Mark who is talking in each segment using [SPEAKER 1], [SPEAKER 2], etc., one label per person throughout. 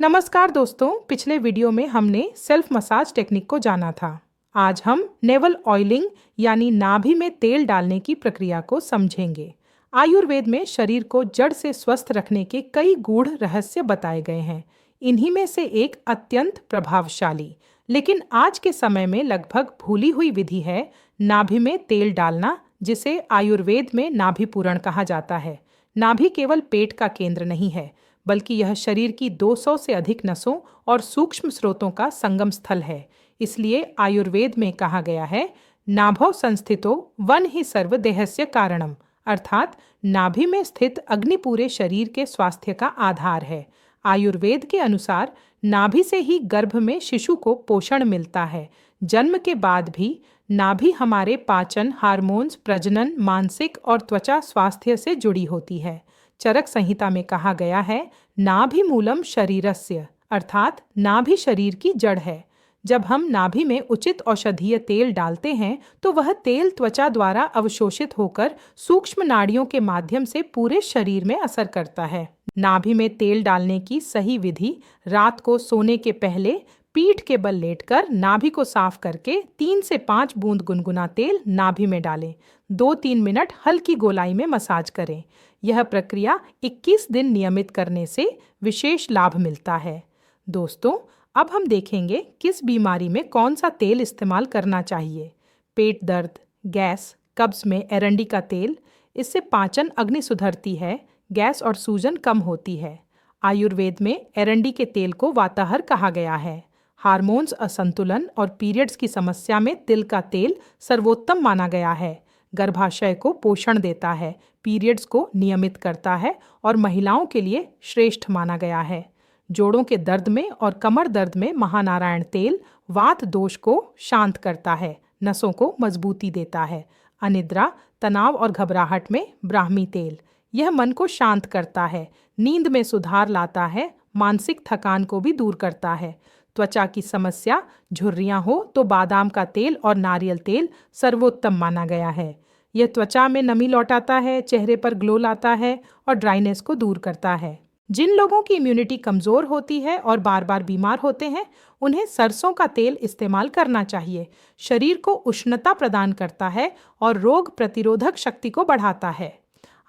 [SPEAKER 1] नमस्कार दोस्तों, पिछले वीडियो में हमने सेल्फ मसाज टेक्निक को जाना था। आज हम नेवल ऑयलिंग यानी नाभि में तेल डालने की प्रक्रिया को समझेंगे। आयुर्वेद में शरीर को जड़ से स्वस्थ रखने के कई गूढ़ रहस्य बताए गए हैं। इन्हीं में से एक अत्यंत प्रभावशाली लेकिन आज के समय में लगभग भूली हुई विधि है नाभि में तेल डालना, जिसे आयुर्वेद में नाभि पूरण कहा जाता है। नाभि केवल पेट का केंद्र नहीं है, बल्कि यह शरीर की 200 से अधिक नसों और सूक्ष्म स्रोतों का संगम स्थल है। इसलिए आयुर्वेद में कहा गया है, नाभौ संस्थितो वन ही सर्व देहस्य कारणम, अर्थात नाभि में स्थित अग्नि पूरे शरीर के स्वास्थ्य का आधार है। आयुर्वेद के अनुसार नाभि से ही गर्भ में शिशु को पोषण मिलता है। जन्म के बाद भी नाभि हमारे पाचन, हार्मोन्स, प्रजनन, मानसिक और त्वचा स्वास्थ्य से जुड़ी होती है। चरक संहिता में कहा गया है, नाभि मूलम शरीरस्य, अर्थात नाभि शरीर की जड़ है। जब हम नाभि में उचित औषधीय तेल डालते हैं तो वह तेल त्वचा द्वारा अवशोषित होकर सूक्ष्म नाड़ियों के माध्यम से पूरे शरीर में असर करता है। नाभि में तेल डालने की सही विधि: रात को सोने के पहले पीठ के बल लेटकर नाभि को साफ करके 3 से 5 बूंद गुनगुना तेल नाभि में डालें। 2-3 मिनट हल्की गोलाई में मसाज करें। यह प्रक्रिया 21 दिन नियमित करने से विशेष लाभ मिलता है। दोस्तों, अब हम देखेंगे किस बीमारी में कौन सा तेल इस्तेमाल करना चाहिए। पेट दर्द, गैस, कब्ज में एरंडी का तेल, इससे पाचन अग्नि सुधरती है, गैस और सूजन कम होती है। आयुर्वेद में एरंडी के तेल को वाताहर कहा गया है। हार्मोन्स असंतुलन और पीरियड्स की समस्या में तिल का तेल सर्वोत्तम माना गया है। गर्भाशय को पोषण देता है, पीरियड्स को नियमित करता है और महिलाओं के लिए श्रेष्ठ माना गया है। जोड़ों के दर्द में और कमर दर्द में महानारायण तेल वात दोष को शांत करता है, नसों को मजबूती देता है। अनिद्रा, तनाव और घबराहट में ब्राह्मी तेल, यह मन को शांत करता है, नींद में सुधार लाता है, मानसिक थकान को भी दूर करता है। त्वचा की समस्या, झुर्रियां हो तो बादाम का तेल और नारियल तेल सर्वोत्तम माना गया है। यह त्वचा में नमी लौटाता है, चेहरे पर ग्लो लाता है और ड्राइनेस को दूर करता है। जिन लोगों की इम्यूनिटी कमजोर होती है और बार बार बीमार होते हैं, उन्हें सरसों का तेल इस्तेमाल करना चाहिए। शरीर को उष्णता प्रदान करता है और रोग प्रतिरोधक शक्ति को बढ़ाता है।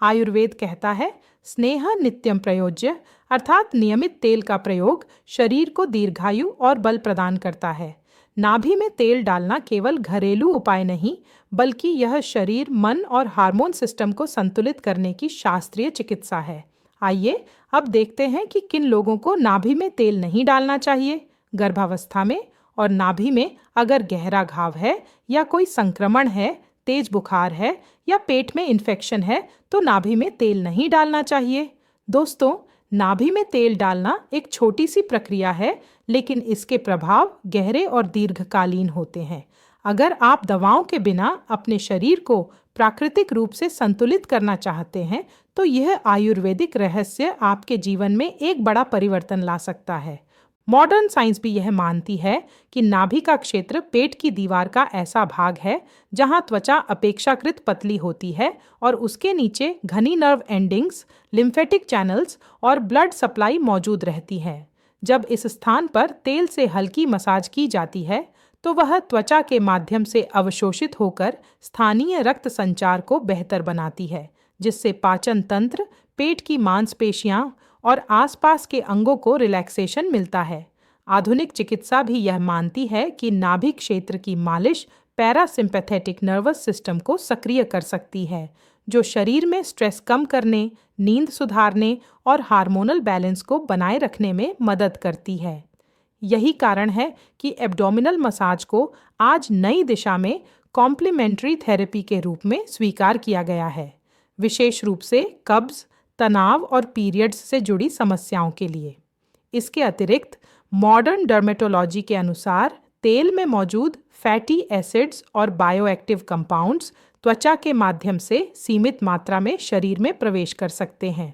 [SPEAKER 1] आयुर्वेद कहता है, स्नेह नित्यम प्रयोज्य, अर्थात नियमित तेल का प्रयोग शरीर को दीर्घायु और बल प्रदान करता है। नाभि में तेल डालना केवल घरेलू उपाय नहीं, बल्कि यह शरीर, मन और हार्मोन सिस्टम को संतुलित करने की शास्त्रीय चिकित्सा है। आइए अब देखते हैं कि किन लोगों को नाभि में तेल नहीं डालना चाहिए। गर्भावस्था में और नाभि में अगर गहरा घाव है या कोई संक्रमण है, तेज बुखार है या पेट में इन्फेक्शन है तो नाभि में तेल नहीं डालना चाहिए। दोस्तों, नाभि में तेल डालना एक छोटी सी प्रक्रिया है, लेकिन इसके प्रभाव गहरे और दीर्घकालीन होते हैं। अगर आप दवाओं के बिना अपने शरीर को प्राकृतिक रूप से संतुलित करना चाहते हैं तो यह आयुर्वेदिक रहस्य आपके जीवन में एक बड़ा परिवर्तन ला सकता है। मॉडर्न साइंस भी यह मानती है कि नाभि का क्षेत्र पेट की दीवार का ऐसा भाग है जहां त्वचा अपेक्षाकृत पतली होती है और उसके नीचे घनी नर्व एंडिंग्स, लिम्फेटिक चैनल्स और ब्लड सप्लाई मौजूद रहती है। जब इस स्थान पर तेल से हल्की मसाज की जाती है तो वह त्वचा के माध्यम से अवशोषित होकर स्थानीय रक्त संचार को बेहतर बनाती है, जिससे पाचन तंत्र, पेट की मांसपेशियां और आसपास के अंगों को रिलैक्सेशन मिलता है। आधुनिक चिकित्सा भी यह मानती है कि नाभि क्षेत्र की मालिश पैरासिम्पैथेटिक नर्वस सिस्टम को सक्रिय कर सकती है, जो शरीर में स्ट्रेस कम करने, नींद सुधारने और हार्मोनल बैलेंस को बनाए रखने में मदद करती है। यही कारण है कि एब्डोमिनल मसाज को आज नई दिशा में कॉम्प्लीमेंट्री थेरेपी के रूप में स्वीकार किया गया है, विशेष रूप से कब्ज, तनाव और पीरियड्स से जुड़ी समस्याओं के लिए। इसके अतिरिक्त मॉडर्न डर्मेटोलॉजी के अनुसार तेल में मौजूद फैटी एसिड्स और बायोएक्टिव कंपाउंड्स त्वचा के माध्यम से सीमित मात्रा में शरीर में प्रवेश कर सकते हैं।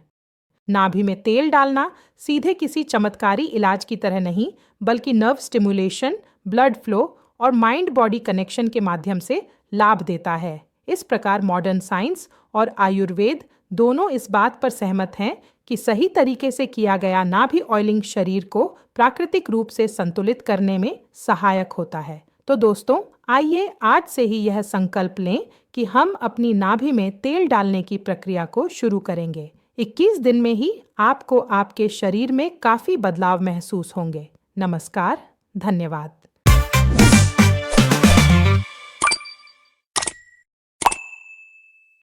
[SPEAKER 1] नाभि में तेल डालना सीधे किसी चमत्कारी इलाज की तरह नहीं, बल्कि नर्व स्टिमुलेशन, ब्लड फ्लो और माइंड बॉडी कनेक्शन के माध्यम से लाभ देता है। इस प्रकार मॉडर्न साइंस और आयुर्वेद दोनों इस बात पर सहमत हैं कि सही तरीके से किया गया नाभि ऑयलिंग शरीर को प्राकृतिक रूप से संतुलित करने में सहायक होता है। तो दोस्तों, आइए आज से ही यह संकल्प लें कि हम अपनी नाभि में तेल डालने की प्रक्रिया को शुरू करेंगे। 21 दिन में ही आपको आपके शरीर में काफी बदलाव महसूस होंगे। नमस्कार, धन्यवाद।